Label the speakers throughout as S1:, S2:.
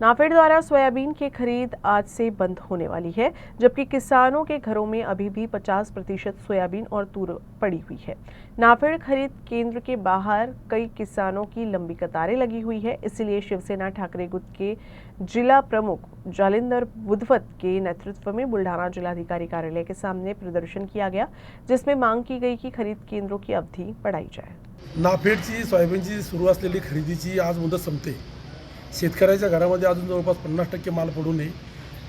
S1: नाफेड द्वारा सोयाबीन की खरीद आज से बंद होने वाली है, जबकि किसानों के घरों में अभी भी 50% सोयाबीन और तूर पड़ी हुई है। नाफेड खरीद केंद्र के बाहर कई किसानों की लंबी कतारें लगी हुई है। इसलिए शिवसेना ठाकरे गुट के जिला प्रमुख जालिंदर बुधवत के नेतृत्व में बुल्ढाणा जिलाधिकारी कार्यालय के सामने प्रदर्शन किया गया, जिसमेे मांग की गई कि खरीद केंद्रों की अवधि बढ़ाई जाए।
S2: नाफेडची सोयाबीनची सुरू असलेली खरेदीची आज मुदत संपते। शेतकऱ्याच्या घरामध्ये अजून जवळपास 50% माल पडू नये।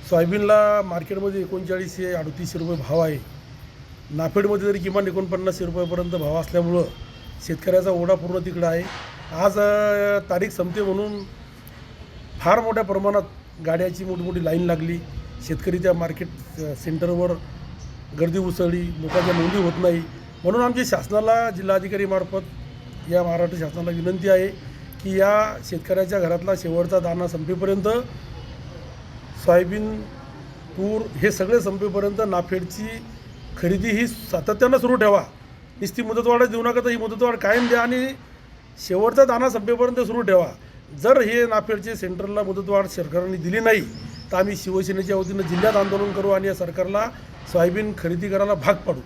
S2: सोयाबीनला मार्केटमध्ये 3900-3800 रुपये भाव आहे। नाफेडमध्ये तरी किमान 4900 रुपयापर्यंत भाव असल्यामुळं शेतकऱ्याचा ओढा पूर्ण तिकडं आहे। आज तारीख संपते म्हणून फार मोठ्या प्रमाणात गाड्याची मोठी लाईन लागली। शेतकरी त्या मार्केट सेंटरवर गर्दी उसळली, लोकांच्या नोंदी होत नाही। म्हणून आमच्या शासनाला जिल्हाधिकारी मार्फत या महाराष्ट्र शासनाला विनंती आहे की या शेतकऱ्याच्या घरातला शेवटचा दाना संपेपर्यंत सोयाबीन, तूर हे सगळे संपेपर्यंत नाफेडची खरेदी ही सातत्यानं सुरू ठेवा। नुसती मुदतवाढ देऊ नका, तर ही मुदतवाढ कायम द्या आणि शेवटचा दाना संपेपर्यंत सुरू ठेवा। जर हे नाफेडचे सेंटरला मुदतवाढ सरकारने दिली नाही तर आम्ही शिवसेनेच्या वतीनं जिल्ह्यात आंदोलन करू आणि या सरकारला सोयाबीन खरेदी करायला भाग पाडू।